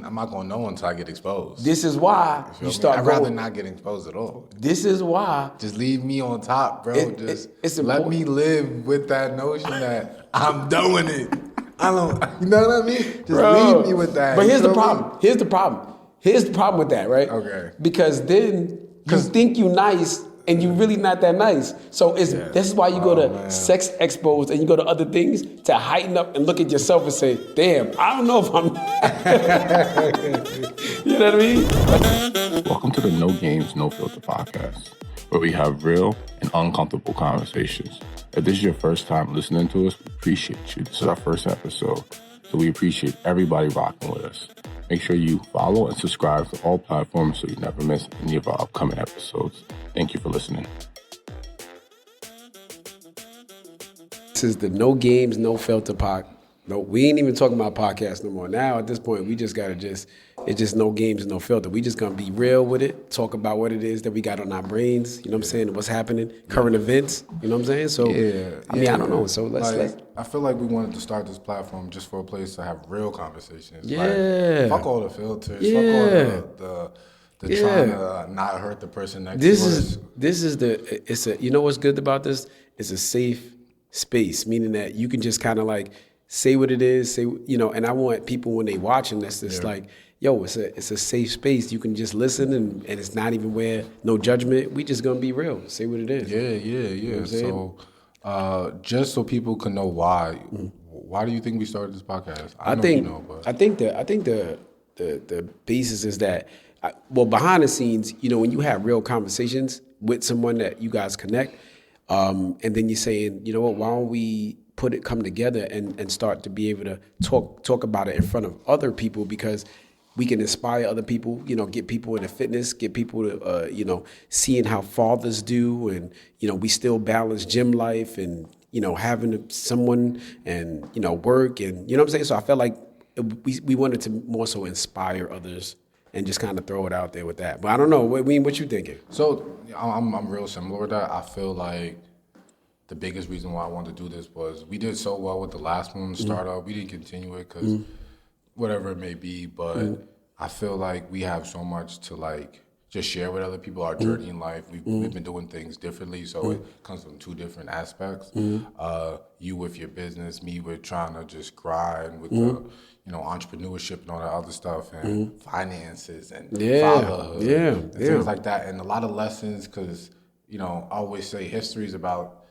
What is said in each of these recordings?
I'm not gonna know until I get exposed. This is why you start. I'd rather not get exposed at all. This is why. Just leave me on top, bro. It's let me live with that notion that I'm doing it. I don't. You know what I mean? Just leave me with that. But here's the problem. Here's the problem with that, right? Okay. Because then you think you nice. And you really not that nice. So this is why you go to sex expos and you go to other things to heighten up and look at yourself and say, damn, I don't know if I'm... You know what I mean? Welcome to the No Games, No Filter podcast, where we have real and uncomfortable conversations. If this is your first time listening to us, we appreciate you. This is our first episode, so we appreciate everybody rocking with us. Make sure you follow and subscribe to all platforms so you never miss any of our upcoming episodes. Thank you for listening. This is the No Games, No Filter pod. No, we ain't even talking about podcasts no more. Now, at this point, we just got to it's just no games, no filter. We just going to be real with it, talk about what it is that we got on our brains, you know what I'm saying, what's happening, current events, you know what I'm saying? So, I don't know. So let's I feel like we wanted to start this platform just for a place to have real conversations. Yeah. Like, fuck all the filters. Fuck all the trying to not hurt the person next to us. You know what's good about this? It's a safe space, meaning that you can just kind of like say what it is, and I want people when they watching this, it's like, yo, it's a safe space. You can just listen and it's not even where no judgment. We just gonna be real, say what it is. Yeah. You know so just so people can know why do you think we started this podcast? I think the basis is that, behind the scenes, when you have real conversations with someone that you guys connect, and then you're saying, you know what, why don't we come together and start to be able to talk about it in front of other people, because we can inspire other people, get people into fitness, get people to, seeing how fathers do, and, we still balance gym life and, having someone and, work and, you know what I'm saying? So I felt like we wanted to more so inspire others and just kind of throw it out there with that. But I don't know, what you thinking? So I'm real similar with that. I feel like the biggest reason why I wanted to do this was we did so well with the last one, startup. We didn't continue it because whatever it may be, but I feel like we have so much to like just share with other people, our journey in life. We've been doing things differently, so it comes from two different aspects. You with your business, me with trying to just grind with the entrepreneurship and all that other stuff, and finances and fatherhood and things like that, and a lot of lessons, because I always say history is about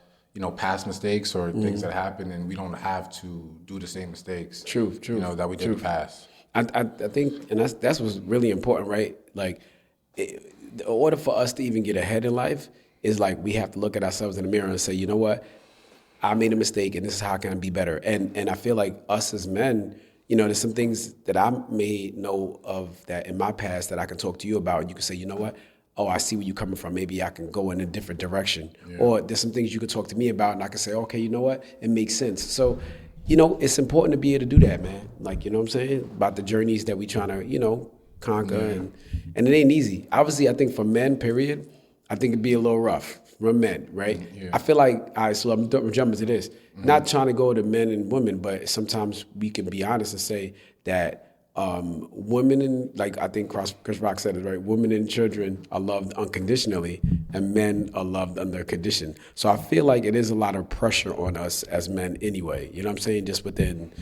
past mistakes or things that happen, and we don't have to do the same mistakes. True. That we did in the past. I think, and that's what's really important, right? Like, in order for us to even get ahead in life, is like we have to look at ourselves in the mirror and say, you know what, I made a mistake, and this is how I can be better. And I feel like us as men, there's some things that I may know of that in my past that I can talk to you about, and you can say, you know what, oh, I see where you're coming from. Maybe I can go in a different direction. Yeah. Or there's some things you could talk to me about, and I can say, okay, you know what, it makes sense. So, it's important to be able to do that, man. Like, you know what I'm saying? About the journeys that we trying to, conquer, and it ain't easy. Obviously, I think for men, period, I think it'd be a little rough for men, right? Yeah. I feel like, all right, so I'm jumping to this. Not trying to go to men and women, but sometimes we can be honest and say that women and, like, I think Chris Rock said it, right? Women and children are loved unconditionally, and men are loved under condition. So I feel like it is a lot of pressure on us as men anyway, you know what I'm saying? Just within,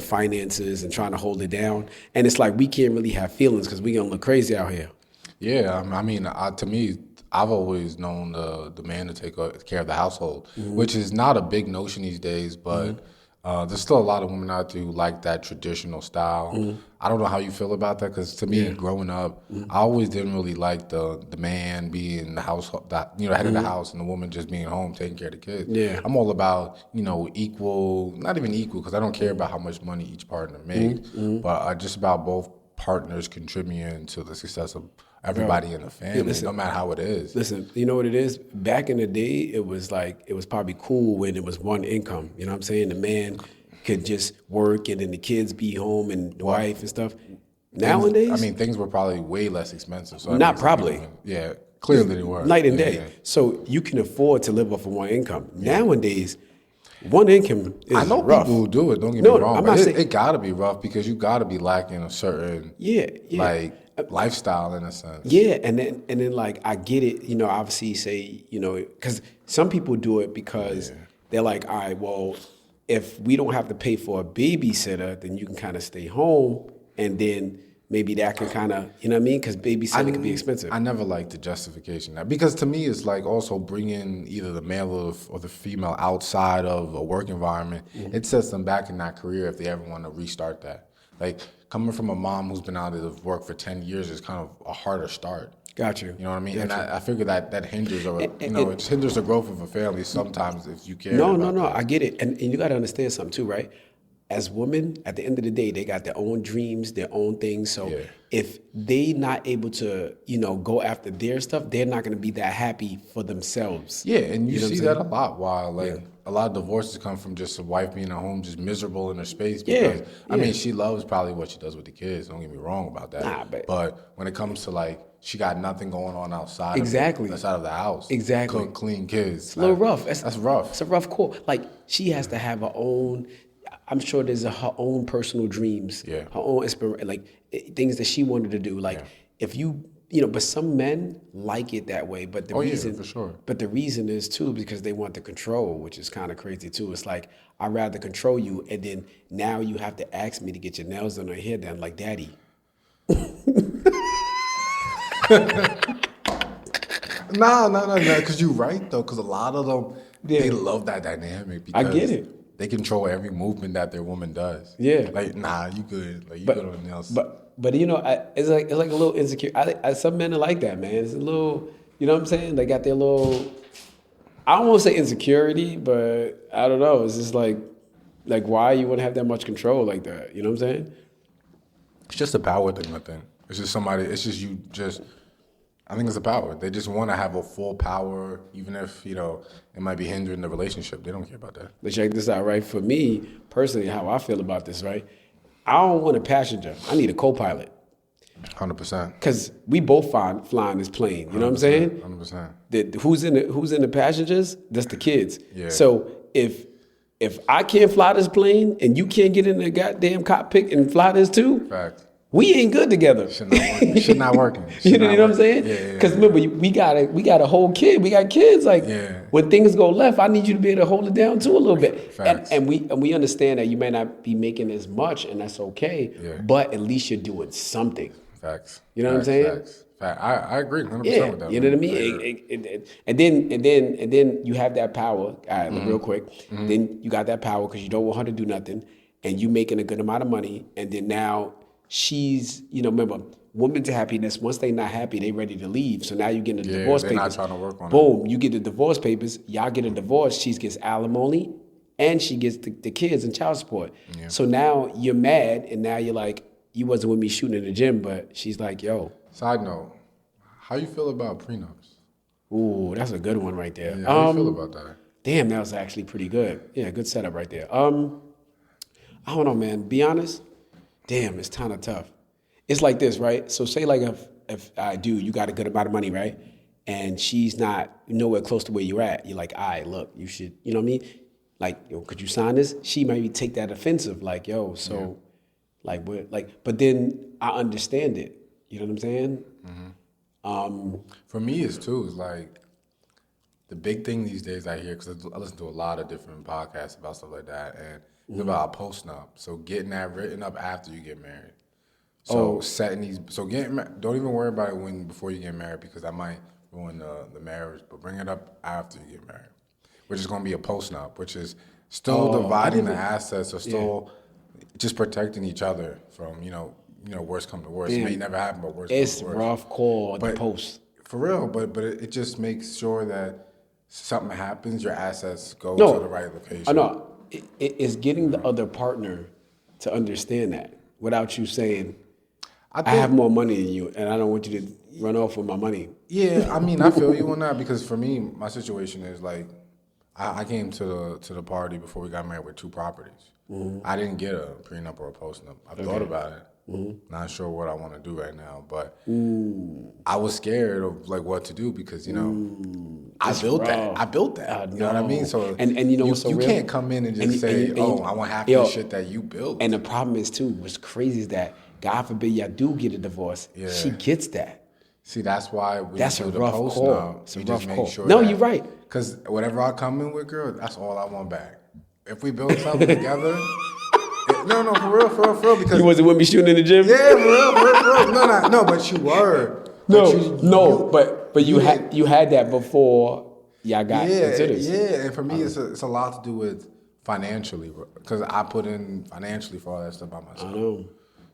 finances and trying to hold it down. And it's like we can't really have feelings because we gonna look crazy out here. Yeah, I mean, to me, I've always known the man to take care of the household, which is not a big notion these days, but there's still a lot of women out there who like that traditional style. I don't know how you feel about that, because to me, growing up, I always didn't really like the man being the house, head of the house, and the woman just being home taking care of the kids. Yeah. I'm all about, equal, not even equal, because I don't care about how much money each partner makes, but just about both partners contributing to the success of everybody in the family, no matter how it is. Listen, you know what it is? Back in the day, it was probably cool when it was one income. You know what I'm saying? The man could just work, and then the kids be home, and the wife and stuff. Nowadays, things were probably way less expensive. So not probably. Clearly they were. Night and day. So you can afford to live off of one income. Nowadays, One income is I know rough. people who do it. Don't get No, me wrong, I'm but not saying- it gotta be rough because you gotta be lacking a certain Yeah. like lifestyle in a sense. Yeah, and then like I get it, you know, obviously say, you know, because some people do it because they're like, all right, well, if we don't have to pay for a babysitter, then you can kind of stay home, and then maybe that can kind of, you know what I mean? Because babysitting can be expensive. I never liked the justification that because to me it's like also bringing either the male or the female outside of a work environment. It sets them back in that career if they ever want to restart that. Like coming from a mom who's been out of work for 10 years is kind of a harder start. Got you. You know what I mean? Got And I figure that hinders or it hinders the growth of a family sometimes if you care. No, about that. I get it. And you got to understand something too, right? As women, at the end of the day, they got their own dreams, their own things. So if they not able to, you know, go after their stuff, they're not going to be that happy for themselves. Yeah, and you know what see I'm that saying? a lot. While like a lot of divorces come from just a wife being at home, just miserable in her space. Because I mean, she loves probably what she does with the kids. Don't get me wrong about that. Nah, but when it comes to like, she got nothing going on outside. Exactly. Outside of the house. Exactly. Cook, clean kids. It's a little rough. That's rough. It's a rough call. Like she has to have her own. I'm sure there's her own personal dreams. Yeah. Her own like things that she wanted to do. Like if you know, but some men like it that way. But the reason, for sure. But the reason is too because they want the control, which is kind of crazy too. It's like I'd rather control you, and then now you have to ask me to get your nails done or hair done, like daddy. No, because you're right though. Because a lot of them, they love that dynamic. Because I get it. They control every movement that their woman does. Yeah. Like, nah, you good. Like, you good on the nails. But you know, it's like a little insecure. Some men are like that, man. It's a little, you know what I'm saying? They got their little. I don't want to say insecurity, but I don't know. It's just like why you want to have that much control like that? You know what I'm saying? It's just a power thing, I think. It's just somebody. It's just you. I think it's a power. They just want to have a full power, even if it might be hindering the relationship. They don't care about that. But check this out, right? For me personally, how I feel about this, right? I don't want a passenger. I need a co-pilot. 100%. Because we both flying this plane. You know what I'm saying? 100%. Who's in the passengers? That's the kids. Yeah. So if I can't fly this plane and you can't get in the goddamn cockpit and fly this too, Fact. we ain't good together. Shit not working. You know what I'm saying? Because remember, we got a whole kid. We got kids. Like when things go left, I need you to be able to hold it down too a little bit. Facts. And we understand that you may not be making as much, and that's okay. Yeah. But at least you're doing something. Facts. You know what I'm saying? Facts. I agree 100% Yeah, with that. you know what I mean. And then you have that power. All right, real quick. Then you got that power because you don't want her to do nothing, and you making a good amount of money. And then now she's, remember, women's happiness. Once they not happy, they ready to leave. So now you get the divorce they're papers. not trying to work on it. Boom, you get the divorce papers. Y'all get a divorce. She gets alimony, and she gets the kids and child support. Yeah. So now you're mad, and now you're like, you wasn't with me shooting in the gym, but she's like, yo. Side note, how you feel about prenups? Ooh, that's a good one right there. Yeah, how you feel about that? Damn, that was actually pretty good. Yeah, good setup right there. I don't know, man. Be honest. Damn, it's kind of tough. It's like this, right? So say like if I do, you got a good amount of money, right? And she's not nowhere close to where you're at. You're like, all right, look, you should, you know what I mean? Like, yo, could you sign this? She maybe take that offensive, like, yo, so, like, what, like, but then I understand it. You know what I'm saying? Mm-hmm. For me, it's like the big thing these days I hear, because I listen to a lot of different podcasts about stuff like that, and it's about a post-nup. So getting that written up after you get married. So don't even worry about it before you get married, because that might ruin the marriage, but bring it up after you get married, which is going to be a post-nup, which is still dividing the assets or still just protecting each other from, worst come to worst. It may never happen, but worst come to worst. It's rough call, the post. For real, but it just makes sure that something happens, your assets go to the right location. I know. It's getting the other partner to understand that without you saying, I have more money than you, and I don't want you to run off with my money. Yeah, I mean, I feel you on that, because for me, my situation is like, I came to the party before we got married with 2 properties. Mm-hmm. I didn't get a prenup or a postnup. I've thought about it. Not sure what I want to do right now, but I was scared of like what to do because I built that. I built that. You know what I mean? So and you know what's so you real? can't come in and just I want half the shit that you built. And the problem is too, what's crazy is that God forbid y'all do get a divorce, she gets that. See, that's why we that's do a the rough post call. now. It's a We rough just make call. sure. No, you're right. Because whatever I come in with, girl, that's all I want back. If we build something together. No, for real. Because you wasn't with me shooting in the gym. Yeah, for real. No, but you were. But you had that before y'all got into this. Yeah, and for me, it's a lot to do with financially because I put in financially for all that stuff by myself. I know.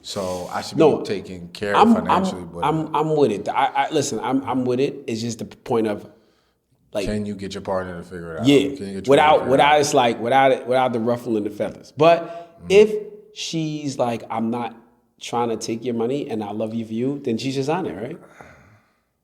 So I should be taking care of financially. I'm with it. Listen. I'm with it. It's just the point of like, can you get your partner to figure it out? Yeah, Can you get without it's like without the ruffling the feathers. But if she's like, I'm not trying to take your money and I love you for you, then she's just on it, right?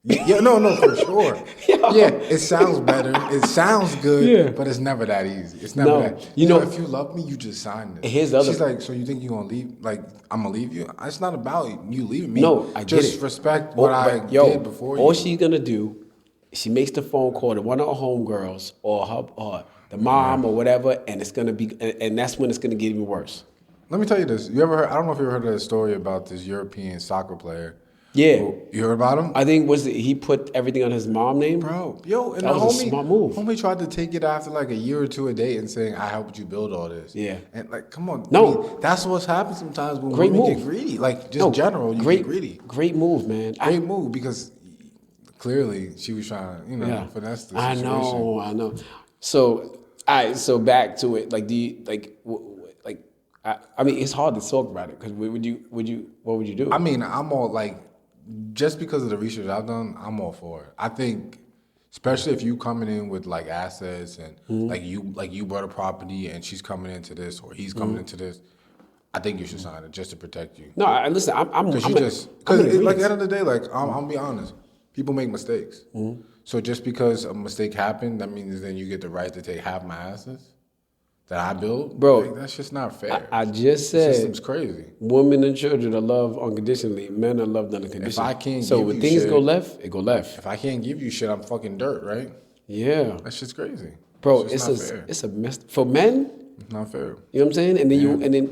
Yeah, no, for sure. Yeah, it sounds better. It sounds good, but it's never that easy. It's never that. You know, if you love me, you just sign this. Here's the other. She's like, so you think you're gonna leave? Like, I'm gonna leave you? It's not about you leaving me. No, I get it. Just respect what I did before you. All she's gonna do, she makes the phone call to one of her homegirls or the mom or whatever, and it's gonna be, and that's when it's gonna get even worse. Let me tell you this. You ever heard? I don't know if you ever heard of the story about this European soccer player. Yeah, you heard about him? I think he put everything on his mom name, bro. And that the was a smart move. Homie tried to take it after like a year or two a day and saying, "I helped you build all this." Yeah, and like, come on, no, I mean, that's what's happened sometimes when women get greedy. Like general, you get greedy. Great move, man. Great move because clearly she was trying to, finesse the situation. I know. So, all right. So back to it. Like, do you I mean, it's hard to talk about it because what would you do? I mean, I'm all like. Just because of the research I've done, I'm all for it. I think, especially if you coming in with like assets and like you bought a property and she's coming into this or he's coming into this, I think you should sign it just to protect you. No, listen, because like at the end of the day, like I'll be honest, people make mistakes. So just because a mistake happened, that means then you get the right to take half my assets that I built, bro. Like, that's just not fair. I just said the system's crazy. Women and children are loved unconditionally. Men are loved unconditionally. If I can't, so when things go left, it go left. If I can't give you shit, I'm fucking dirt, right? Yeah, that's just crazy, bro. It's a mess for men. It's not fair. You know what I'm saying? And then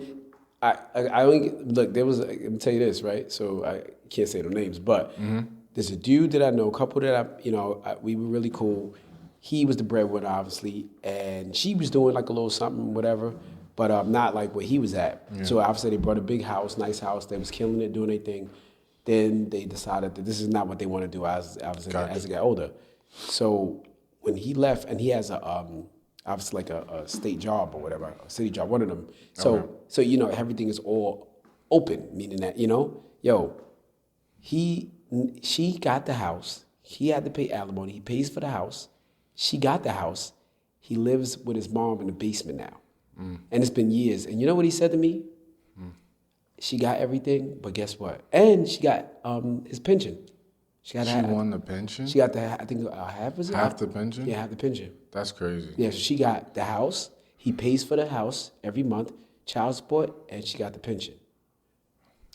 I only look. Let me tell you this, right? So I can't say no names, but there's a dude that I know, a couple that we were really cool. He was the breadwinner, obviously, and she was doing like a little something, whatever, but not like where he was at. Yeah. So obviously they brought a big house, nice house. They was killing it, doing their thing. Then they decided that this is not what they want to do as they got older. So when he left, and he has obviously like a state job or whatever, a city job, one of them. So everything is all open, meaning that she got the house. He had to pay alimony. He pays for the house. She got the house. He lives with his mom in the basement now. And it's been years. And you know what he said to me? She got everything, but guess what? And she got his pension. She won the pension? She got I think half was it? Half the pension? Yeah, half the pension. That's crazy. Yeah, so she got the house. He pays for the house every month, child support, and she got the pension.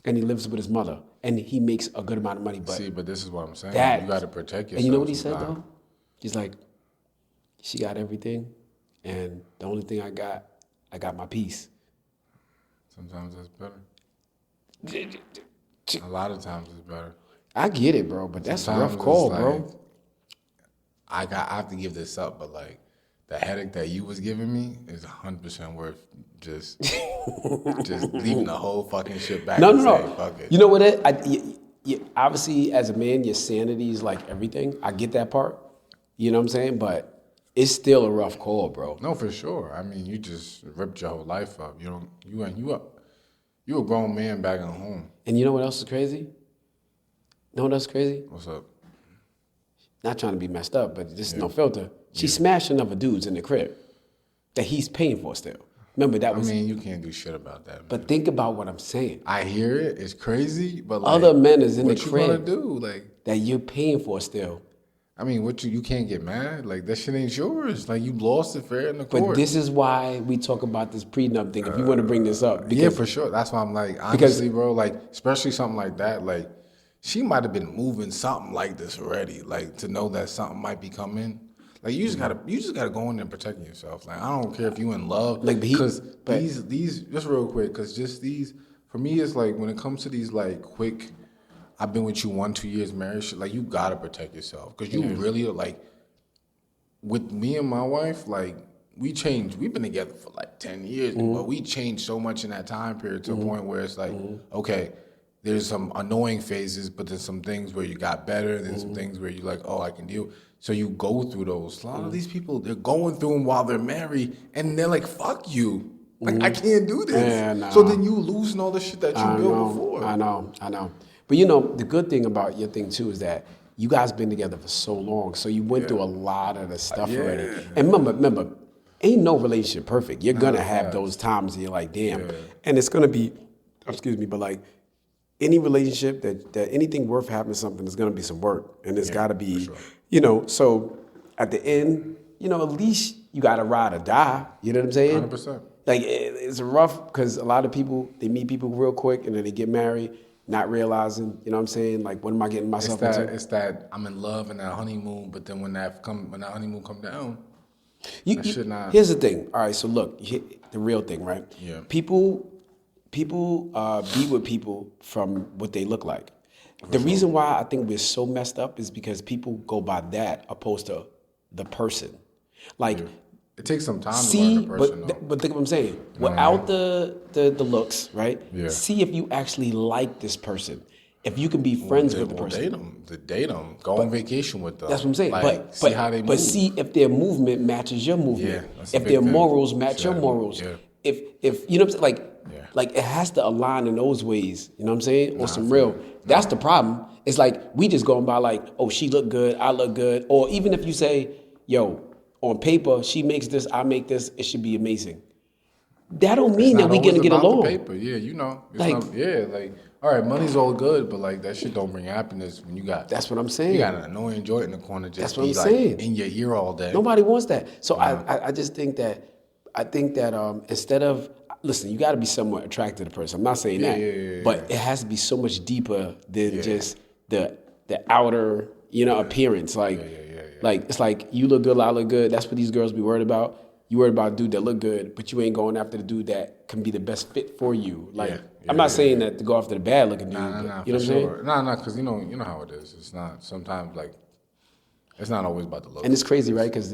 And he lives with his mother. And he makes a good amount of money. But see, this is what I'm saying. You got to protect yourself. And you know what he said, though? He's like, she got everything, and the only thing I got my peace. Sometimes that's better. A lot of times it's better. I get it, bro, but that's a rough call, bro. I have to give this up, but like the headache that you was giving me is 100% worth just leaving the whole fucking shit back. No. Fuck it. You know what? Obviously, as a man, your sanity is like everything. I get that part. You know what I'm saying? But it's still a rough call, bro. No, for sure. I mean, you just ripped your whole life up. You a grown man back at home. And you know what else is crazy? You know what else is crazy? What's up? Not trying to be messed up, but this is no filter. She smashed another dudes in the crib that he's paying for still. Remember that was. I mean, you can't do shit about that. Man. But think about what I'm saying. I hear it. It's crazy, but like, other men is in the crib. What you gonna do? Like that you're paying for still. I mean, you can't get mad. Like, that shit ain't yours. Like, you lost it fair in the court. But this is why we talk about this prenup thing. If you want to bring this up, Yeah, for sure. That's why I'm like, honestly, bro, like, especially something like that, like, she might have been moving something like this already, like, to know that something might be coming. Like, you just gotta go in there and protect yourself. Like, I don't care if you in love, like, because these just real quick, because just these, for me, it's like when it comes to these like quick, I've been with you 1-2 years marriage, like, you gotta protect yourself, because you really like, with me and my wife, like, we've been together for like 10 years, but we changed so much in that time period to a point where it's like, okay, there's some annoying phases, but there's some things where you got better, and there's some things where you're like, oh, I can deal. So you go through those. A lot of these people, they're going through them while they're married, and they're like, fuck you. Like, I can't do this. Yeah, no. So then you losing all the shit that you built before. I know. But you know, the good thing about your thing too is that you guys been together for so long, so you went through a lot of the stuff already. And remember, ain't no relationship perfect. You're gonna have those times that you're like, damn. And it's gonna be, but like any relationship that anything worth having something, there's gonna be some work. And there's gotta be, you know, so at the end, you know, at least you gotta ride or die. You know what I'm saying? 100%. Like, it's rough because a lot of people, they meet people real quick and then they get married, not realizing, you know what I'm saying? Like, what am I getting myself into? It's that I'm in love and that honeymoon, but then when that honeymoon come down, Here's the thing. All right, so look, the real thing, right? Yeah. People be with people from what they look like. The reason why I think we're so messed up is because people go by that opposed to the person. Like, it takes some time to learn the person. But think what I'm saying. Without the looks, right? Yeah. See if you actually like this person. If you can be friends with the person. Date them. Go on vacation with them. That's what I'm saying. Like, see how they move. But see if their movement matches your movement. Yeah, if their morals match your morals. Yeah. If you know what I'm saying? Like it has to align in those ways. You know what I'm saying? Or some real. That's the problem. It's like we just going by like, oh, she look good, I look good. Or even if you say, yo, on paper, she makes this, I make this, it should be amazing. That don't mean that we gonna get along. The paper. Yeah, you know. All right, money's all good, but like that shit don't bring happiness when you got. That's what I'm saying. You got an annoying joint in the corner just that's what I'm saying. In your ear all day. Nobody wants that. So I just think that instead of listen, you got to be somewhat attracted to the person. I'm not saying that, but it has to be so much deeper than just the outer appearance. Like it's like you look good, I look good. That's what these girls be worried about. You worried about a dude that look good, but you ain't going after the dude that can be the best fit for you. Like I'm not saying that to go after the bad looking dude. Nah, you know what I'm saying? Nah, because you know how it is. It's not sometimes like it's not always about the look. And it's crazy, right? Because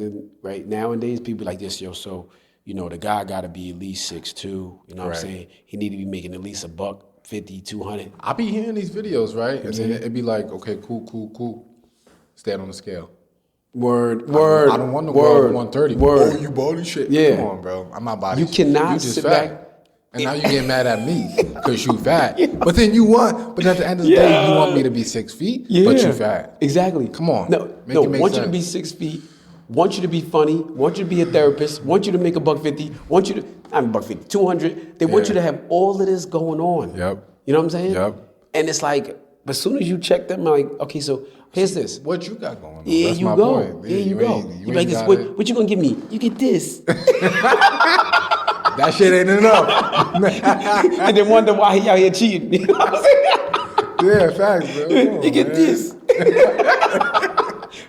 nowadays people like this, so the guy got to be at least 6'2". You know what I'm saying? He need to be making at least $150, $200. I be hearing these videos, right? And then it'd be like, okay, cool. Stand on the scale. Word. I don't want to go over 130. Oh, you body shit. Yeah. Come on, bro. I'm not body shit. You cannot you just sit fat. back. And now you get mad at me because you fat. But then but at the end of the day, you want me to be 6 feet, but you fat. Exactly. Come on. No, want you to be 6 feet, want you to be funny, want you to be a therapist, want you to make $150, want you to, I'm $150, 200. They want you to have all of this going on. Yep. You know what I'm saying? Yep. And it's like, but as soon as you check them, I'm like, okay, so here's this. What you got going on? Yeah, That's you my go. point. Yeah, you go. You like this? What you gonna give me? You get this. That shit ain't enough. And then wonder why he out here cheating. You know what I'm saying? Yeah, facts, bro. You get this.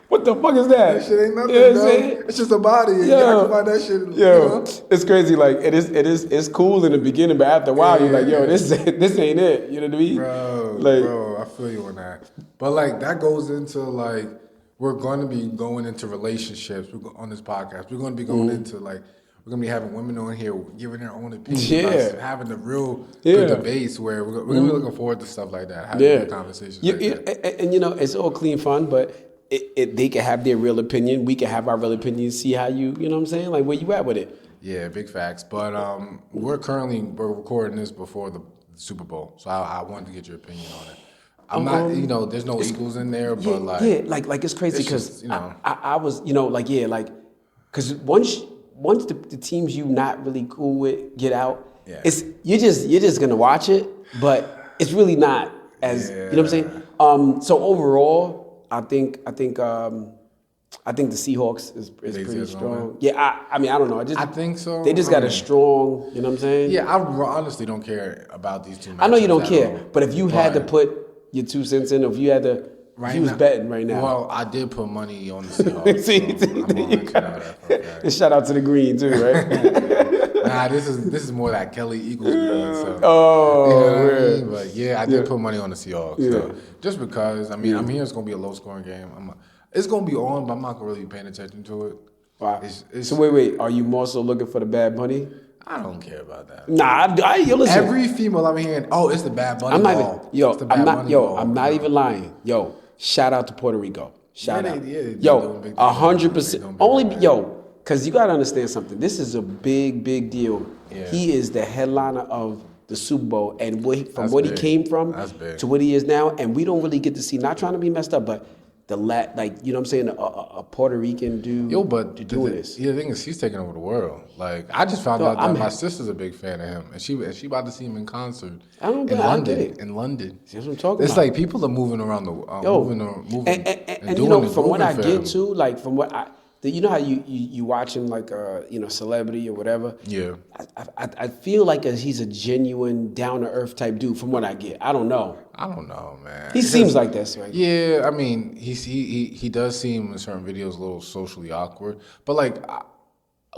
What the fuck is that? That shit ain't nothing, bro. It's just a body. You can find that shit. It's crazy. Like it's cool in the beginning, but after a while, you're like, yo, this ain't it. You know what I mean? Bro, I feel you on that. But like that goes into like we're going to be going into relationships on this podcast. We're going to be going into like. We're going to be having women on here giving their own opinions, having the real good debates where we're going to be looking forward to stuff like that, having good conversations And it's all clean fun, but they can have their real opinion. We can have our real opinion, see how you know what I'm saying? Like, where you at with it? Yeah, big facts. But we're recording this before the Super Bowl, so I wanted to get your opinion on it. I'm not, there's no Eagles in there, but like it's crazy because I was, because once the teams you not really cool with get out, you're just gonna watch it, but it's really not as you know what I'm saying. So overall, I think I think the Seahawks is pretty gonna strong. win? Yeah, I mean, I don't know. I think so. They just got a strong, you know what I'm saying? Yeah, I honestly don't care about these two matchups. I know you don't at care, all. but if you had to put your 2 cents in, if you had to, if you was betting right now. Well, I did put money on the Seahawks. See, so I'm gonna let you know that for a fact. And shout out to the green too, right? Nah, this is more that Kelly Eagles green. So, Oh, you know what I weird. mean? But yeah, I did put money on the Seahawks. Yeah. So, just because, I mean, I'm here. It's gonna be a low scoring game. It's gonna be on, but I'm not gonna really be paying attention to it. Wow. It's, So wait, are you more so looking for the Bad Bunny? I don't care about that. Nah, yo, listen. Every female I'm hearing, oh, it's the Bad Bunny I'm not ball. even, yo, It's the Bad Bunny ball. I'm not even lying. Yo, shout out to Puerto Rico. Shout out. They doing Yo, big things. 100%. They doing big Only, things. yo, because you got to understand something. This is a big deal. Yeah. He is the headliner of the Super Bowl, and from That's what big. he came from That's big. to what he is now, and we don't really get to see, not trying to be messed up, but you know what I'm saying, a Puerto Rican dude doing this. Yeah, the thing is, he's taking over the world. Like, I just found out that my sister's a big fan of him, and she about to see him in concert in London. In London, See, that's what I'm talking it's about. like people are moving around the moving and doing you know, it, from what I moving for get him. to, like from what you know how you watch him like celebrity or whatever. Yeah. I feel like he's a genuine down to earth type dude. From what I get, I don't know. I don't know, man. He seems like this, right? Yeah, I mean, he does seem in certain videos a little socially awkward, but like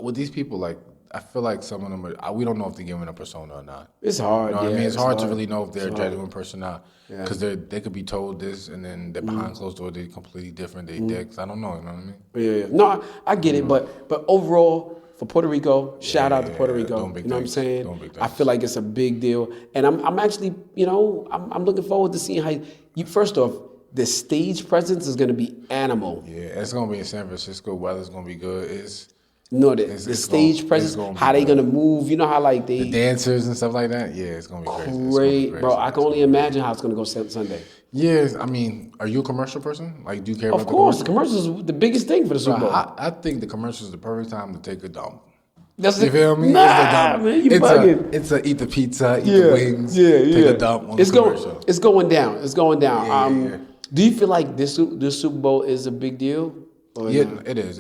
with these people, like I feel like some of them we don't know if they're giving a persona or not. It's hard. You know what I mean? It's hard to really know if they're a It's genuine person or not. Because they could be told this and then they're behind closed doors, they're completely different, they dicks. I don't know, you know what I mean? Yeah. No, I get it, but overall, for Puerto Rico, shout out to Puerto Rico. doing big You know what I'm things, saying? doing big I things. feel like it's a big deal, and I'm actually, I'm looking forward to seeing how you. First off, the stage presence is going to be animal. Yeah, it's gonna be in San Francisco. Weather's gonna be good. The stage presence, how they gonna move. You know how like The dancers and stuff like that. Yeah, it's gonna be crazy. It's gonna be great, crazy. bro. I can only imagine how it's gonna go Sunday. Yeah, I mean, are you a commercial person? Like, do you care Of about course, the the commercials is the biggest thing for the Super commercial? Bowl. I think the commercial is the perfect time to take a dump. That's You feel me? Nah, It's a dump. man, you bugging. It's a eat the pizza, eat the wings, take a dump on It's the commercial. It's going down. It's going down. Yeah. Do you feel like this Super Bowl is a big deal? Or Yeah, not? it is.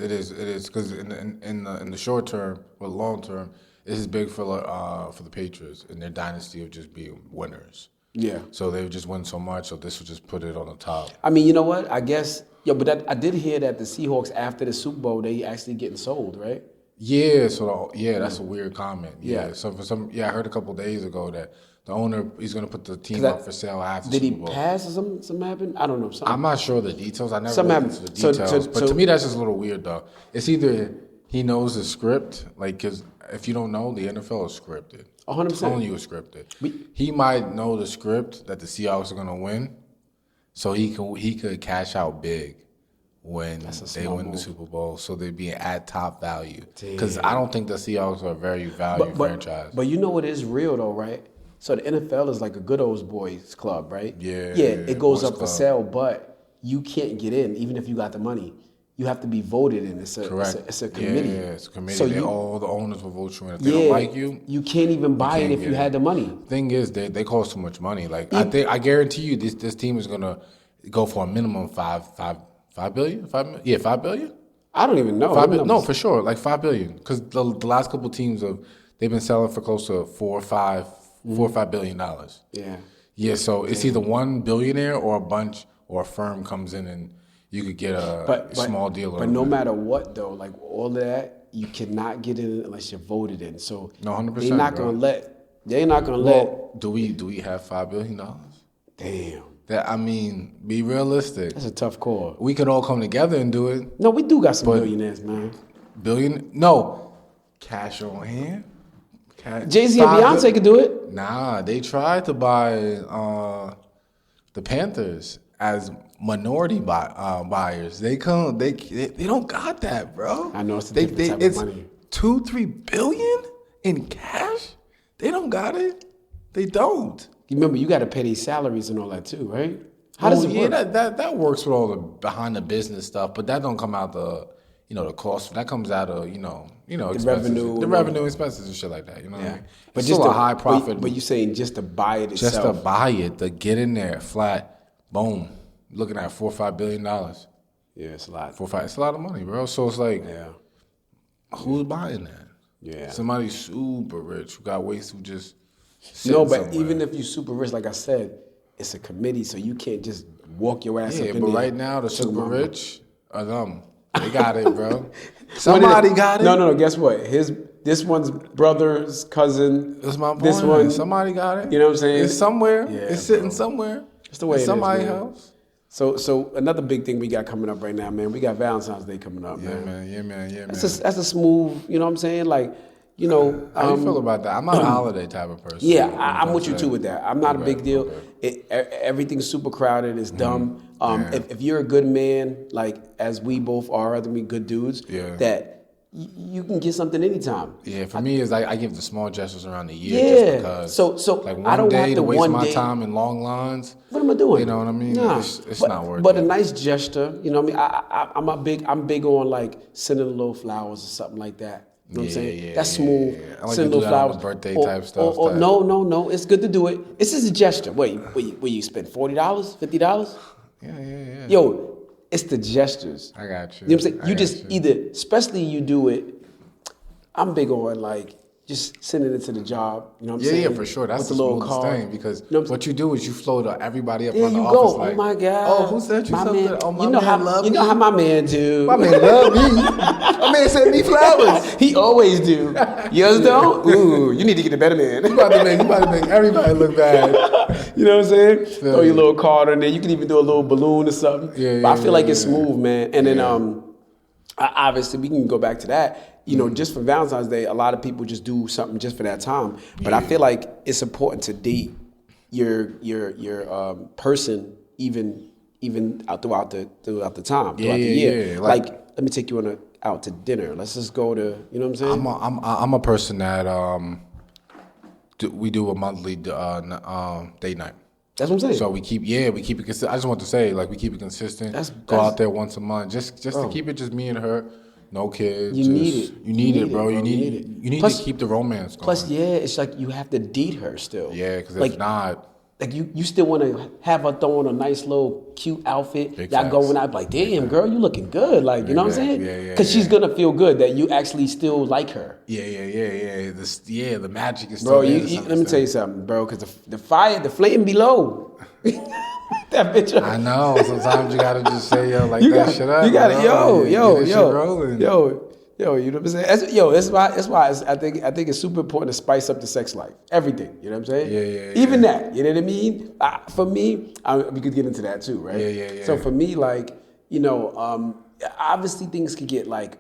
Because in the short term or long term, this is big for the Patriots and their dynasty of just being winners. Yeah. So they would just win so much, so this would just put it on the top. I mean, you know what? I guess, but I did hear that the Seahawks, after the Super Bowl, they actually getting sold, right? Yeah, that's a weird comment. Yeah. Yeah. So I heard a couple days ago that the owner he's gonna put the team up for sale after Did Super he Bowl. pass or something happened? I don't know. Something. I'm not sure of the details. I never Something looked into the happened. details. So- but to me, that's just a little weird, though. It's either he knows the script, like, because if you don't know, the NFL is scripted. 100%. I'm telling you it's scripted. He might know the script that the Seahawks are going to win, so he could cash out big when they win the Super Bowl, so they'd be at top value. Because I don't think the Seahawks are a very valued franchise. But you know what is real though, right? So the NFL is like a good old boys club, right? Yeah, it goes boys up for club. sale, but you can't get in even if you got the money. You have to be voted in. It's a committee. Yeah, it's a committee. So all the owners will vote you in. If they don't like you, can't even buy it can't if get you had the money. Thing is, they cost too much money. Like I guarantee you, this team is gonna go for a minimum $5 billion. $5 billion. I don't even know. No, for sure, like $5 billion. Because the last couple teams they've been selling for close to $4 or $5 billion. Yeah. Yeah. So it's either one billionaire or a bunch or a firm comes in and you could get a small deal. But no matter what though, like all of that, you cannot get in unless you're voted in. So No, 100%, they're not bro. gonna let. Well, do we have $5 billion? Damn. Be realistic. That's a tough call. We could all come together and do it. No, we do got some billionaires, man. No, cash on hand. Jay-Z and Beyonce could do it. Nah, they tried to buy the Panthers as minority buyers. They don't got that, bro. I know it's a different type of money. 2-3 billion in cash. They don't got it. They don't. You remember, you got to pay these salaries and all that too, right? How does it work? That works with all the behind the business stuff, but that don't come out the cost. That comes out of expenses, revenue, the revenue expenses and shit like that. You know what I mean? But It's just still a a high profit. But you saying just to buy it itself? Just to buy it, to get in there flat, boom, looking at $4 or $5 billion. Yeah, it's a lot. 4 or 5. It's a lot of money, bro. So it's like, Yeah. who's buying that? Yeah. Somebody super rich who got waist who just No, but somewhere. even if you're super rich, like I said, it's a committee, so you can't just walk your ass up in but there. right now the Sugar super mama. rich are them. They got it, bro. Somebody got it. No. Guess what? This one's brother's cousin. That's my point. This one, Somebody got it. You know what I'm saying? It's somewhere. Yeah, it's sitting bro. somewhere. It's the way in it is, somebody's man. house. So another big thing we got coming up right now, man. We got Valentine's Day coming up, Yeah, man. man. That's a smooth. You know what I'm saying? Like, you know. How you feel about that? I'm not a holiday type of person. Yeah, I'm with you too with that. I'm not a big deal. Okay. Everything's super crowded. It's dumb. Yeah. If you're a good man, like as we both are, I think we good dudes. Yeah. That you can get something anytime. Yeah, for me, it's I give the small gestures around the year Yeah. just because. So like I one don't day have to to waste one my day- time in long lines. What am I doing? You know what I mean? Nah. It's but, not worth but it. a nice gesture, you know what I mean? I'm big on like sending little flowers or something like that. You know what I'm saying? Yeah, That's smooth. yeah. I like Send to little do that on flowers. the birthday type stuff. No. It's good to do it. It's just a gesture. Wait, you spend $40, $50? Yeah. Yo, it's the gestures. I got you. You know what I'm saying? I You got just you. either, especially you do it. I'm big on like just sending it to the job. You know what I'm saying? Yeah, for sure. That's With the the little smoothest card. thing because You know what I'm what you do is you flow to everybody up There on the you office go. like, Oh my God. oh, who sent you My something? man, Oh, my you know man love you know me. how my man do. My man love me. My man sent me flowers. He always do. Yours don't? Ooh, you need to get a better man. You about to make everybody look bad. You know what I'm saying? Feel Throw your you. little card in there. You can even do a little balloon or something. Yeah, But I yeah, feel like yeah, it's yeah. smooth, man. And then Yeah. obviously we can go back to that. You know, just for Valentine's Day, a lot of people just do something just for that time. But I feel like it's important to date your person even throughout the time, throughout the year. yeah. Like, let me take you out to dinner. Let's just go to, you know what I'm saying? I'm a person that we do a monthly date night. That's what I'm saying. So we keep it consistent. I just want to say, like, we keep it consistent. Go out there once a month, just to keep it just me and her, no kids. You need it. You need it, bro. bro. You need it. You need Plus- to keep the romance going. Plus, yeah, it's like you have to date her still. Yeah, because like, if not, like you still want to have her throw on a nice little cute outfit. Big Y'all facts. going out like, damn, girl, you looking good. Like, you know what I'm saying? Yeah, Because she's gonna feel good that you actually still like her. yeah. The magic is Bro, still there. let me tell you something, bro. Because the flame be low. That bitch. I know. Sometimes you gotta just say, yo, like You that got, shit up. you got it, bro. yo. Get this shit rolling. Yo, you know what I'm saying? That's why I think it's super important to spice up the sex life. Everything, you know what I'm saying? Yeah. Even that, you know what I mean? For me, we could get into that too, right? Yeah. So for me, like, you know, obviously things could get like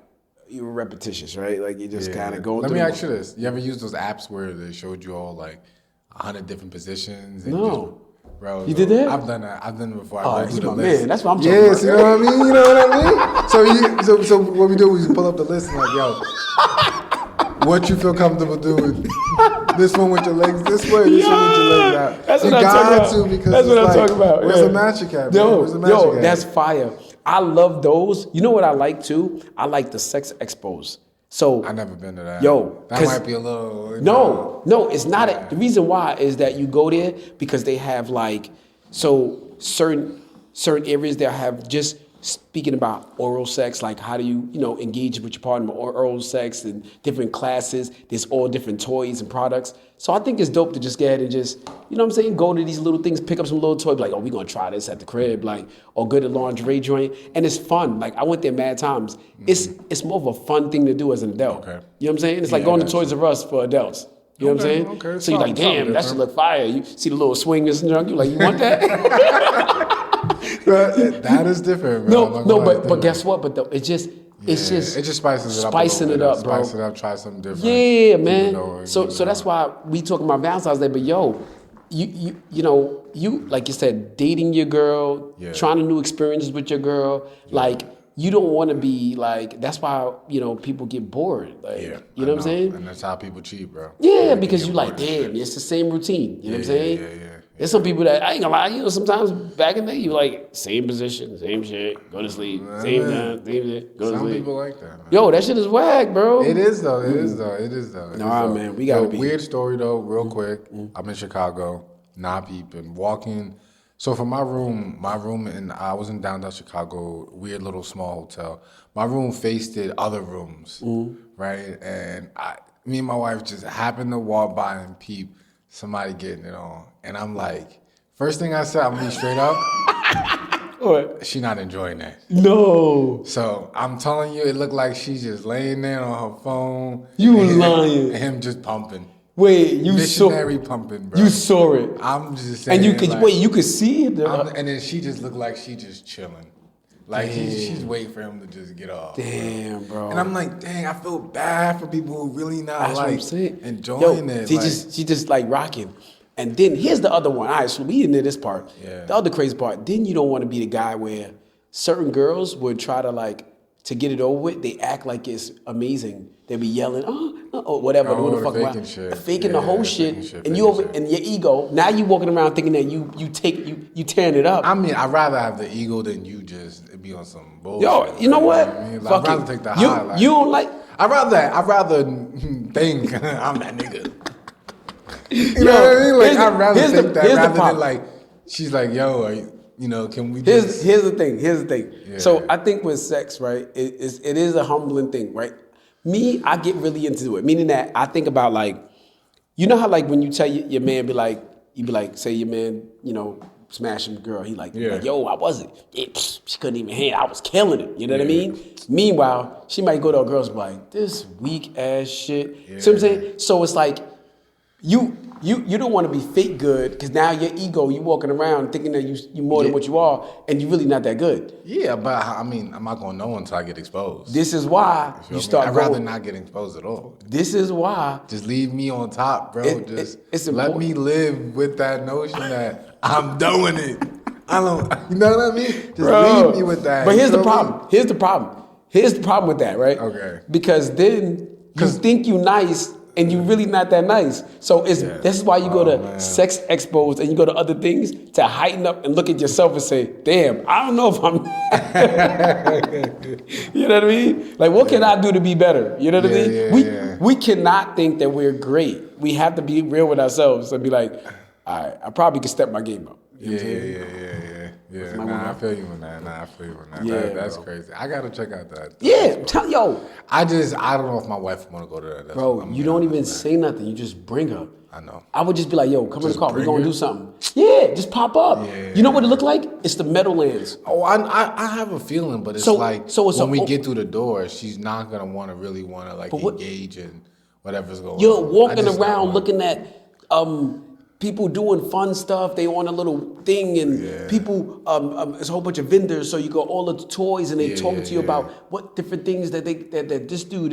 repetitious, right? Like you just kind of go. Let me ask you this: you ever use those apps where they showed you all like 100 different positions? And No. Bro, You did that? I've done that. I've done it before. Oh, I go he's through the my list. man. That's what I'm talking Yeah, about. you know what I mean? You know what I mean? So what we do is we pull up the list and like, yo, what you feel comfortable doing? This one with your legs this way, this one with your legs out. That's you what I'm got talking about. to because That's it's what I'm like, talking about. Where's Yeah. the magic at? Man? Where's the magic Yo, at? that's fire. I love those. You know what I like too? I like the sex expos. So I've never been to that. Yo, that 'cause- might be a little. You know, No, it's not. The reason why is that you go there because they have like certain areas that have just speaking about oral sex, like how do you engage with your partner or oral sex and different classes. There's all different toys and products. So I think it's dope to just get ahead and just, you know what I'm saying, go to these little things, pick up some little toy, like, oh, we're gonna try this at the crib, like, or go to the lingerie joint. And it's fun. Like I went there mad times. It's more of a fun thing to do as an adult. Okay. You know what I'm saying? It's like Yeah, going to that's Toys R Us for adults. You know what I'm Okay, saying? okay. So you're like, Something damn, that should different. look fire. You see the little swingers and junk, you're like, you want that? that is different, bro. I'm not gonna lie, but it's different. guess what? But it just It just spices it up. spicing it up, bro. Spice it up. Try something different. Yeah, Keep it man. going, So keep it that's going. why we talking about Valentine's Day. But yo, you like you said, dating your girl, Yeah. trying to new experiences with your girl, like. You don't want to be like. That's why people get bored. Like, Yeah, you know what I'm saying? And that's how people cheat, bro. Yeah, They because get you like, bored and shit. damn, it's the same routine. You know what I'm Yeah, saying? yeah. There's some people that I ain't gonna lie. Sometimes back in the day, you like same position, same shit, go to sleep, same time, same shit, go to Some sleep. people like that, man. Yo, that shit is whack, bro. It is though. It is though. It is though. It is, Nah, though. man, we gotta Yo, be- Weird story though, real quick. I'm in Chicago, not peeping, walking. So for my room, and I was in downtown Chicago, weird little small hotel. My room faced the other rooms, right? And me and my wife just happened to walk by and peep somebody getting it on, and I'm like, first thing I said, I'm gonna be straight up. What? She not enjoying that. No. So I'm telling you, it looked like she's just laying there on her phone. You and lying. And him just pumping. Wait, you Missionary pumping, bro. You saw it. I'm just saying. And you could like, wait. You could see it. and then she just looked like she just chilling. Like she's waiting for him to just get off. Damn, bro. And I'm like, dang, I feel bad for people who really not That's what I'm like saying. enjoying it. She just like rocking. And then here's the other one. All right, so we into this part. Yeah. The other crazy part. Then you don't want to be the guy where certain girls would try to like to get it over with. They act like it's amazing. They be yelling, or whatever, doing the fuck faking around, shit. faking the whole shit, shit, and you over shit. and your ego. Now you walking around thinking that you tearing it up. I mean, I'd rather have the ego than you just be on some bullshit. Yo, you know what? I mean? Fuck I'd rather it. take the you, high. Like, you don't like. I'd rather think I'm that nigga. You know what I mean? Like I'd rather think that rather than like she's like, yo, can we just... Here's the thing. Yeah. So I think with sex, right, it is a humbling thing, right? Me, I get really into it. Meaning that I think about like, you know how like when you tell your man you be like, say your man, smashing a girl, he like, yo, I wasn't. She couldn't even handle it. I was killing it. You know what I mean? Meanwhile, she might go to a girl's and be like, this weak ass shit. Yeah. See what I'm saying? So it's like, you don't want to be fake good because now your ego, you walking around thinking that you more than what you are, and you're really not that good. Yeah, but I mean, I'm not gonna know until I get exposed. This is why you start. I'd rather not get exposed at all. This is why. Just leave me on top, bro. It's let me live with that notion that I'm doing it. I don't. You know what I mean? Just leave me with that. But here's the problem. Here's the problem with that, right? Okay. Because then you think you nice. And you really not that nice. So this is why you go to sex expos and you go to other things to heighten up and look at yourself and say, damn, I don't know if I'm... You know what I mean? Like, what can I do to be better? You know what I mean? We cannot think that we're great. We have to be real with ourselves and be like, all right, I probably could step my game up. You know what I'm saying? Yeah. Nah, I feel you on that. Yeah, that's bro. crazy. I gotta check out that. Yeah, I don't know if my wife want to go to that. That's bro, you don't even say nothing. You just bring her. I know. I would just be like, yo, come in the car. We're going to her? do something. Yeah, just pop up. Yeah. You know what it look like? It's the Meadowlands. Oh, I have a feeling, but it's when we get through the door, she's not gonna really want to like engage in whatever's going on. You're walking around looking at people doing fun stuff. They on a little thing, and people. It's a whole bunch of vendors. So you got all of the toys, and they talking to you about what different things that that this do.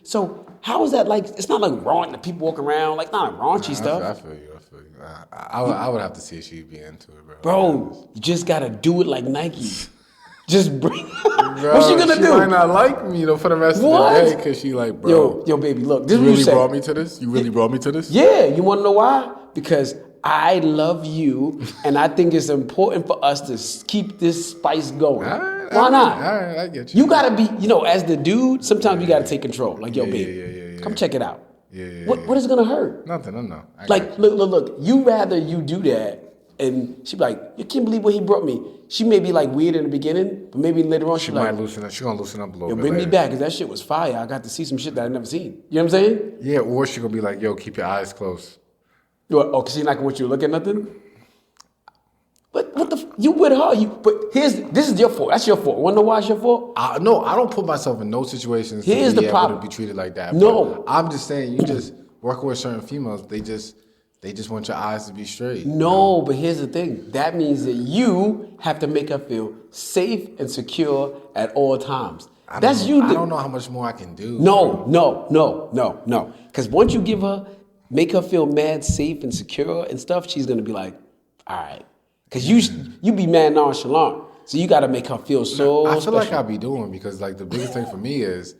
So how is that like? It's not like wrong that people walk around like not raunchy stuff. I feel you. I would have to see if she'd be into it, bro. You just gotta do it like Nike. Just bring. Bro, what's she gonna do? She might not like me though for the rest of the day because she like, bro. Yo, baby, look. This you really really brought me to this. You really brought me to this. Yeah. You want to know why? Because I love you, and I think it's important for us to keep this spice going. Why not? All right, I get you. You gotta be, as the dude. Sometimes you gotta take control. Like, yo, baby, come check it out. What is gonna hurt? Nothing. No. Like, look. You rather you do that, and she be like, you can't believe what he brought me. She may be like weird in the beginning, but maybe later on she might like, loosen up. She gonna loosen up a little bit. Bring later. me back, because that shit was fire. I got to see some shit that I never seen. You know what I'm saying? Yeah, or she gonna be like, yo, keep your eyes closed. Because she not gonna want you to look at nothing? But what the you with her? But this is your fault. That's your fault. Wanna know why it's your fault? No, I don't put myself in no situations to Here's be the problem. able to be treated like that. No. But I'm just saying, you just working with certain females, they just want your eyes to be straight. No, but here's the thing. That means that you have to make her feel safe and secure at all times. I don't know how much more I can do. No. Because once you make her feel mad, safe, and secure and stuff, she's gonna be like, all right. Because you be mad nonchalant, so you got to make her feel so. I feel special. like I be doing because like the biggest thing for me is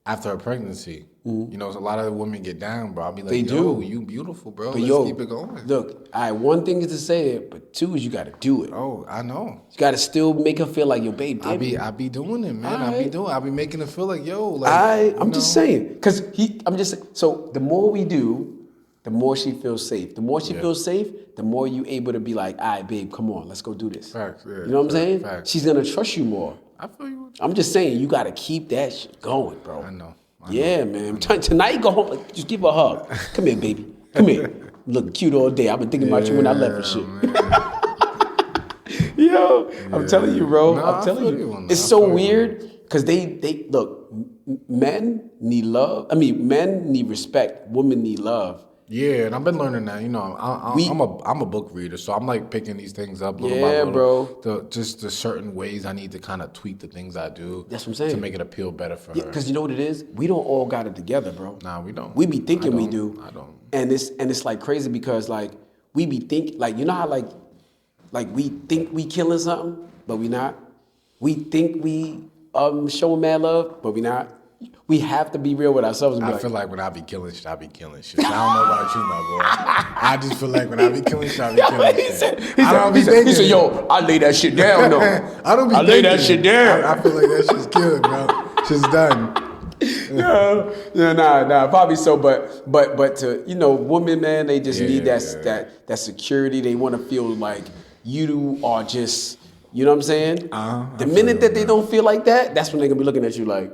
after a pregnancy. A lot of women get down, bro. I'll be like, They do. You beautiful, bro. But Let's keep it going. Look, all right. One thing is to say it, but two is you got to do it. Oh, I know. You got to still make her feel like your babe. I be doing it, man. I be making her feel like, yo. I'm just saying, because I'm just saying. So the more we do, the more she feels safe. The more she feels safe, the more you able to be like, all right, babe, come on, let's go do this. Facts, yeah. You know what I'm saying? Facts. She's gonna trust you more. I feel you. I'm just saying, you gotta keep that shit going, bro. I know. Man. Tonight, go home. Like, just give her a hug. Come here, baby. Come here. Looking cute all day. I've been thinking about you when I left and shit. Yo, I'm telling you, bro. I'm telling you. It's so weird because they look. Men need love. I mean, men need respect. Women need love. Yeah, and I've been learning that. You know, I'm a book reader, so I'm like picking these things up little by little. Bro. Just the certain ways I need to kind of tweak the things I do. That's what I'm saying. To make it appeal better for her. Because you know what it is? We don't all got it together, bro. Nah, we don't. We be thinking we do. I don't. And it's like crazy because like we be think like, you know how like we think we killing something, but we not. We think we showing mad love, but we not. We have to be real with ourselves. And be feel like when I be killing shit, I be killing shit. I don't know about you, my boy. I just feel like when I be killing shit, I be killing shit. He said, yo, I lay that shit down, though. I lay that shit down. I feel like that shit's killed, bro. Shit's done. Nah, probably so, but to, you know, women, man, they just need that security. They want to feel like you are just, you know what I'm saying? The minute that they don't feel like that, that's when they're gonna be looking at you like,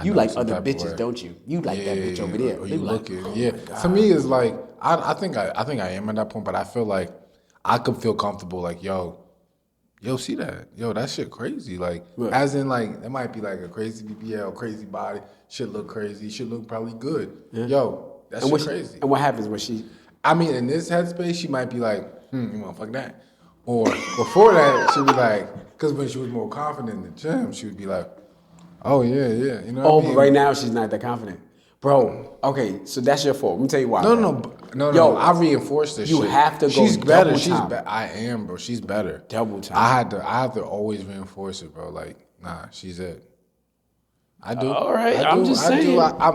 you like other bitches, don't you? You like that bitch over there. Or you looking, To me, it's like I think I am at that point, but I feel like I could feel comfortable. Like, yo, see that? Yo, that shit crazy. Like, as in, like, it might be like a crazy BBL, crazy body, shit look crazy, shit look probably good. Yeah. Yo, that's crazy. And what happens when she? I mean, in this headspace, she might be like, you wanna fuck that? Or before that, she'd be like, because when she was more confident in the gym, she would be like, oh, yeah. You know what I mean? But right now she's not that confident. Bro, okay, so that's your fault. Let me tell you why. No. Yo, I reinforced this shit. You have to go She's better. Time. I am, bro. She's better. Double time. I have to always reinforce it, bro. Like, nah, she's it. I do. All right, I'm just saying. I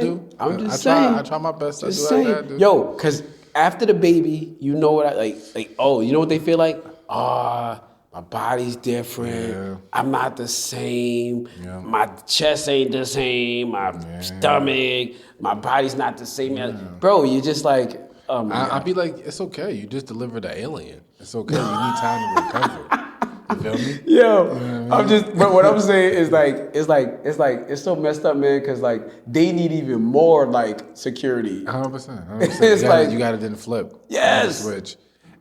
do. I'm just saying. I try my best. Just saying. Yo, because after the baby, you know what I like, oh, you know what they feel like? My body's different. Yeah. I'm not the same. Yeah. My chest ain't the same. My stomach, my body's not the same. Yeah. Bro, you're just like, I'd be like, it's okay. You just delivered an alien. It's okay. You need time to recover. You feel me? Yo, you know what I mean? But what I'm saying is it's so messed up, man, because like they need even more like security. 100%. It's you got to then flip. Yes. Switch.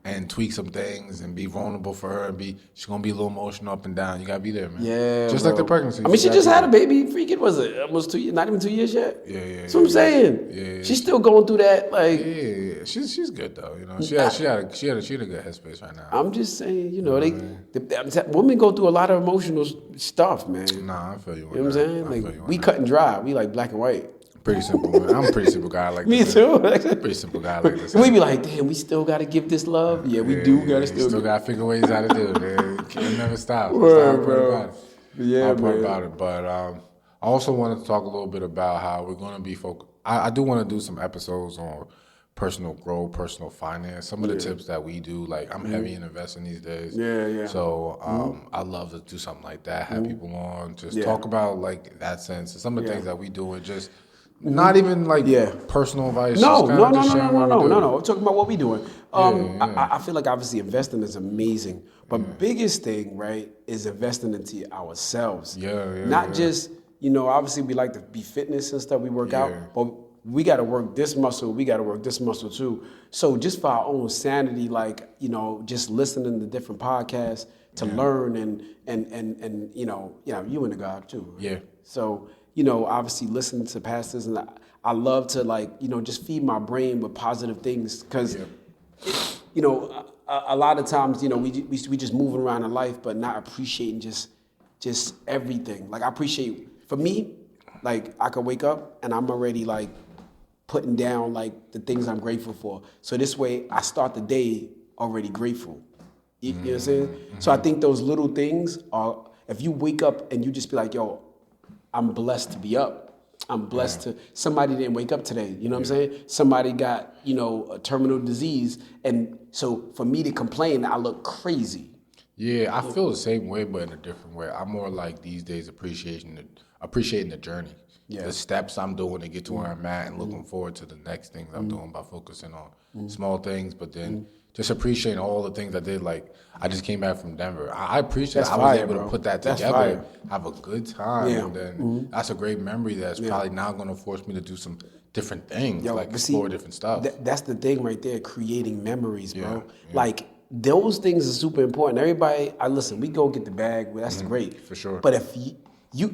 And tweak some things and be vulnerable for her and she's gonna be a little emotional up and down. You gotta be there, man. Yeah, just like the pregnancy. I mean, she just had a baby. Freaking was it almost 2 years? Not even 2 years yet. Yeah. That's what I'm saying. Yeah. She's still going through that. Like, yeah. She's good though. You know, she had a good headspace right now. I'm just saying, you know, women go through a lot of emotional stuff, man. Nah, I feel you. You know what I'm saying? Like we cut and dry. We like black and white. Pretty simple, man. I'm a pretty simple guy like Me this. too. Pretty simple guy like this. We be like, damn, we still got to give this love. Yeah, we do. Gotta still got to figure ways how to do it, man. It never stops. Word, bro. Yeah, man. About it. But I also wanted to talk a little bit about how we're going to be focused. I do want to do some episodes on personal growth, personal finance, some of the tips that we do. Like, I'm heavy in investing these days. Yeah. So I love to do something like that, have people on, just talk about, like, that sense. Some of the things that we do and just not even, like, personal advice. No. I'm talking about what we doing. I feel like, obviously, investing is amazing. But biggest thing, right, is investing into ourselves. Not just, you know, obviously, we like to be fitness and stuff. We work out. But we got to work this muscle. We got to work this muscle too. So just for our own sanity, like, you know, just listening to different podcasts to learn and you know, you and the God too. Right? Yeah. So, you know, obviously listening to pastors, and I love to, like, you know, just feed my brain with positive things because, you know, a lot of times, you know, we just moving around in life, but not appreciating just everything. Like, I appreciate, for me, like, I could wake up and I'm already, like, putting down, like, the things I'm grateful for. So this way I start the day already grateful. You know what I'm saying? Mm-hmm. So I think those little things are, if you wake up and you just be like, yo, I'm blessed to be up. I'm blessed to, somebody didn't wake up today. You know what I'm saying? Somebody got, you know, a terminal disease. And so for me to complain, I look crazy. Yeah, I feel the same way, but in a different way. I'm more like these days appreciating the journey. the steps I'm doing to get to where I'm at, and looking forward to the next things I'm doing by focusing on small things, but then just appreciating all the things I did. Like, I just came back from Denver. I appreciate That's I was fire, able bro. to put that That's together, fire. have a good time, Yeah. and then that's a great memory that's probably now going to force me to do some different things, like but explore different stuff. That's the thing right there, creating memories, bro. Yeah. Like, those things are super important. Everybody, listen, we go get the bag, well, that's great. For sure. But if you're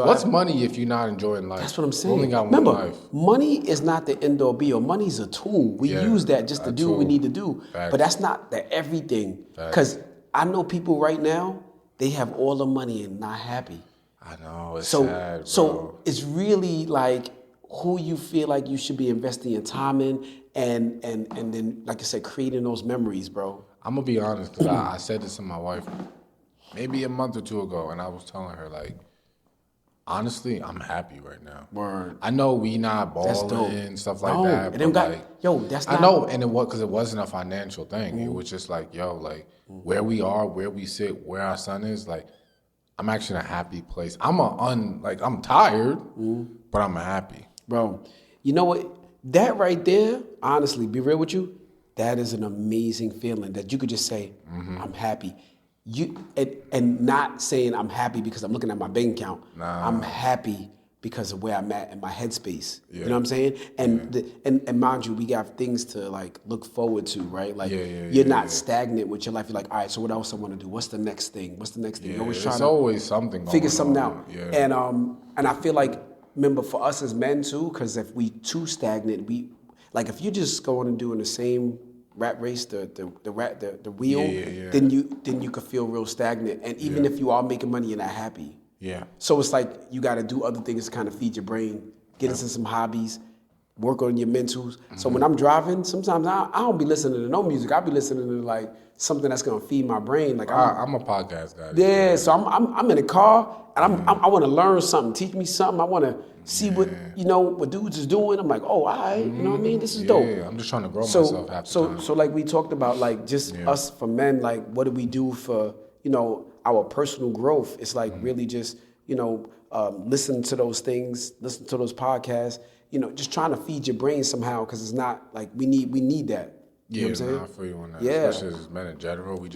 What's money if you're not enjoying life? That's what I'm We saying. only got Remember, one life. money is not the end all be all. Money's a tool. We use that just to do what we need to do. Facts. But that's not the everything. Facts. Because I know people right now, they have all the money and not happy. I know, it's So, sad, bro. so it's really like who you feel like you should be investing your time in, and then, like I said, creating those memories, bro. I'm gonna be honest, because I said this to my wife maybe a month or two ago, and I was telling her, like, honestly, I'm happy right now. Word. I know we not That's dope. balling, stuff like No, that. it But don't got- like, yo, that's I not- know, and because it wasn't a financial thing. It was just like, yo, like, where we are, where we sit, where our son is, like, I'm actually in a happy place. I'm tired, but I'm happy. Bro, you know what? That right there, honestly, be real with you, that is an amazing feeling that you could just say, I'm happy. And not saying I'm happy because I'm looking at my bank account. Nah. I'm happy because of where I'm at in my headspace. Yeah. You know what I'm saying? And and mind you, we got things to like look forward to, right? Like Yeah, you're not stagnant with your life. You're like, all right, so what else I want to do? What's the next thing? What's the next thing? Yeah, You're always it's trying to always something figure going something on. out. Yeah. And I feel like, remember, for us as men too, because if we too stagnant, like if you're just going and doing the same rat race, the wheel, Yeah. then you could feel real stagnant. And even if you are making money, you're not happy. Yeah. So it's like you got to do other things to kind of feed your brain, get into some hobbies, work on your mentals. So when I'm driving, sometimes I don't be listening to no music. I'll be listening to like something that's gonna feed my brain. Like I'm a podcast guy. yeah, so I'm in the car and I want to learn something, teach me something. I want to see what what dudes is doing. I'm like, oh, all right, you know what I mean? This is dope. Yeah, I'm just trying to grow myself half the time. So like we talked about, like just us for men, like what do we do for our personal growth? It's like really just listen to those things, listen to those podcasts. Just trying to feed your brain somehow, because it's not like we need that. You know what I'm saying? I feel you on that. Yeah. Especially as men in general, we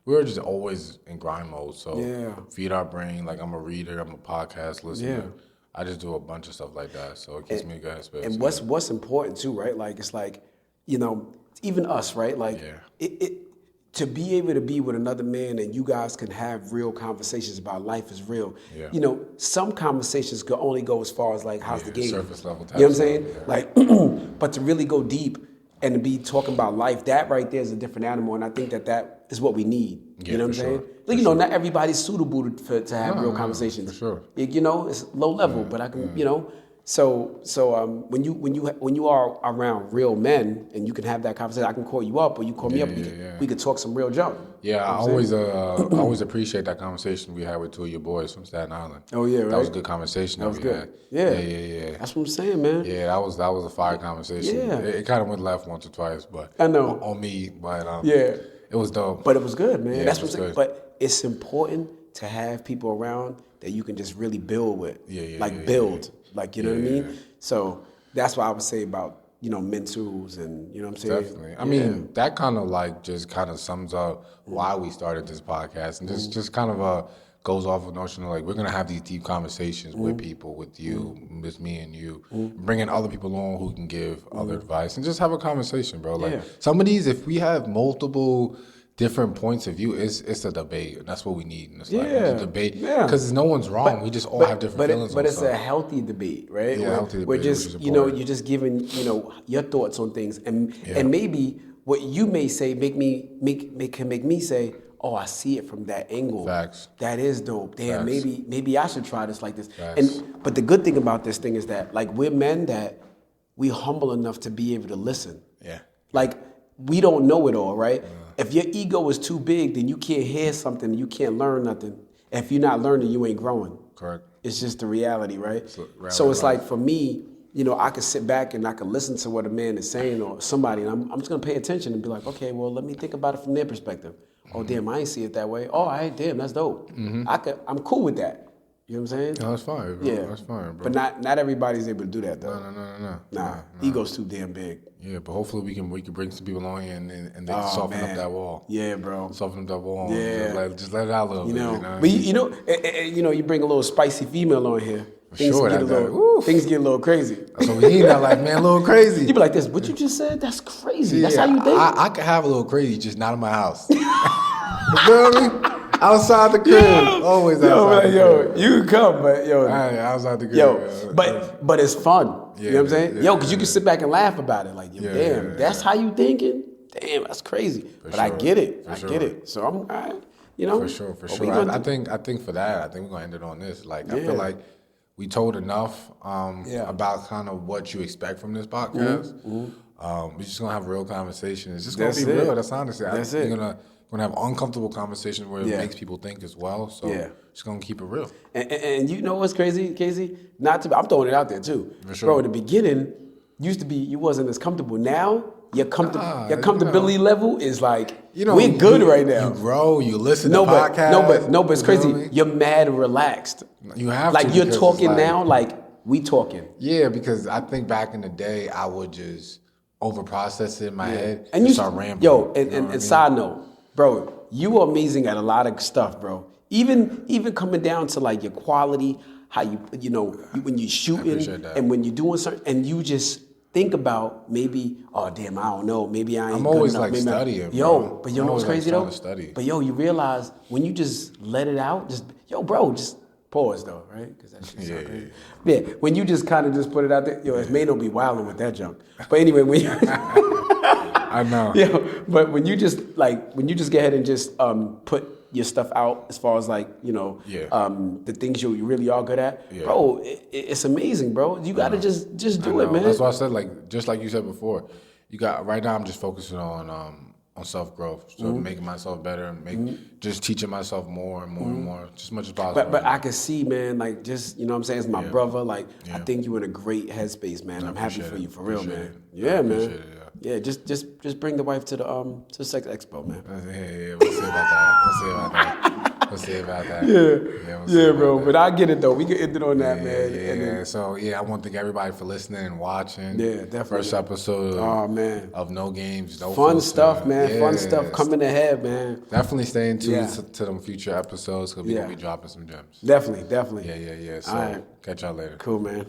were just always in grind mode. So feed our brain. Like, I'm a reader, I'm a podcast listener. Yeah. I just do a bunch of stuff like that. So it keeps me in good headspace. And what's important too, right? Like it's like, even us, right? Like it to be able to be with another man and you guys can have real conversations about life is real. Yeah. Some conversations could only go as far as like, how's the game? Surface level type You know what I'm saying? stuff, yeah. Like, but to really go deep and to be talking about life, that right there is a different animal. And I think that is what we need. Yeah, you know what for I'm saying? sure. Like, not everybody's suitable to have real conversations. for sure. It's low level, but I can, So when you are around real men and you can have that conversation, I can call you up or you call me up. We could talk some real junk. Yeah, I always appreciate that conversation we had with two of your boys from Staten Island. Oh yeah, right. That was a good conversation. That was we good. had. Yeah. That's what I'm saying, man. Yeah, that was a fire conversation. Yeah. It kind of went left once or twice, but I know. on me, but Yeah. it was dope. But it was good, man. Yeah, That's it what I'm was saying. good. But it's important to have people around that you can just really build with. Build. Like, you know what I mean? Yeah. So that's what I would say about, mentals and, you know what I'm saying? Definitely. I mean, that kind of just kind of sums up why we started this podcast, and just kind of goes off of notion of like, we're going to have these deep conversations with people, with you, with me and you, bringing other people on who can give other advice and just have a conversation, bro. Like some of these, if we have multiple different points of view, it's a debate, and that's what we need in this life. It's a debate, because no one's wrong. We just all have different feelings. But on it's stuff. a healthy debate, right? Yeah, healthy debate, We're which just, is important. you're just giving, your thoughts on things, and maybe what you may say can make me say, oh, I see it from that angle. Facts. That is dope. Damn, Facts. maybe I should try this like this. Facts. But the good thing about this thing is that like we're men that we humble enough to be able to listen. Yeah. Like we don't know it all, right? If your ego is too big, then you can't hear something, you can't learn nothing. If you're not learning, you ain't growing. Correct. It's just the reality, right? reality So it's of life. like for me, I could sit back and I could listen to what a man is saying or somebody, and I'm just gonna pay attention and be like, okay, well, let me think about it from their perspective. Oh, damn, I ain't see it that way. Oh, damn, that's dope. I'm cool with that. You know what I'm saying? No, that's fine, bro. Yeah. That's fine, bro. But not everybody's able to do that though. No. Nah, ego's too damn big. Yeah, but hopefully we can bring some people on here and they can soften up that wall. Yeah, bro. Soften up that wall. Yeah. Just let it out a little bit. You know? But you bring a little spicy female on here. Things sure, get a little crazy. So we need that, like, man, a little crazy. You be like this. What you just said? That's crazy. That's how you think. I can have a little crazy, just not in my house. You feel me? Outside the crib, always outside the crib. You can come, but outside the crib. But it's fun. You know what I'm saying? Yeah, because you can sit back and laugh about it. Like, that's how you thinking? Damn, that's crazy. But I get it. I get it. So I'm, all right, For sure. I think for that, I think we're gonna end it on this. Like, I feel like we told enough about kind of what you expect from this podcast. We're just gonna have real conversations. It's just gonna be real. That's honestly. We're gonna have uncomfortable conversations where it makes people think as well. So just gonna keep it real. And you know what's crazy, Casey? I'm throwing it out there too. For sure. Bro, in the beginning, used to be you wasn't as comfortable. Now your comfortability level is like we're good right now. You grow, you listen to podcasts. But it's crazy. You're mad relaxed. You have like to, you're talking now, like we talking. Yeah, because I think back in the day I would just overprocess it in my head and you start rambling. Yo, and side note, bro, you are amazing at a lot of stuff, bro. Even coming down to like your quality, how when you're shooting and when you're doing something, and you just think about maybe, oh damn, I don't know, maybe I ain't. I'm always like studying, bro. But you know what's crazy though? But you realize when you just let it out, just pause though, right? Because that shit's so crazy. Yeah, when you just kind of just put it out there, it may not be wilding with that junk. But anyway, when you I know. Yeah, but when you just go ahead and just put your stuff out as far as like the things you really are good at, bro, it's amazing, bro. You gotta just do it, man. That's why I said, like, just like you said before, right now I'm just focusing on self growth, so making myself better and just teaching myself more and more and more, just as much as possible. But I can see, man, like just you know what I'm saying, it's my brother. Like I think you're in a great headspace, man. I'm happy for you, for real, man. Yeah, man. Yeah, just bring the wife to the sex expo, man. Yeah, we'll see about that. We'll see about that. Yeah, bro. But I get it though. We can end it on that, man. Yeah. So I want to thank everybody for listening and watching. Yeah, definitely. First episode. Of No Games, No Fun Filter. stuff, man. Fun stuff coming ahead, man. Definitely stay tuned to them future episodes because we're gonna be dropping some gems. Definitely. Yeah. So catch y'all later. Cool, man.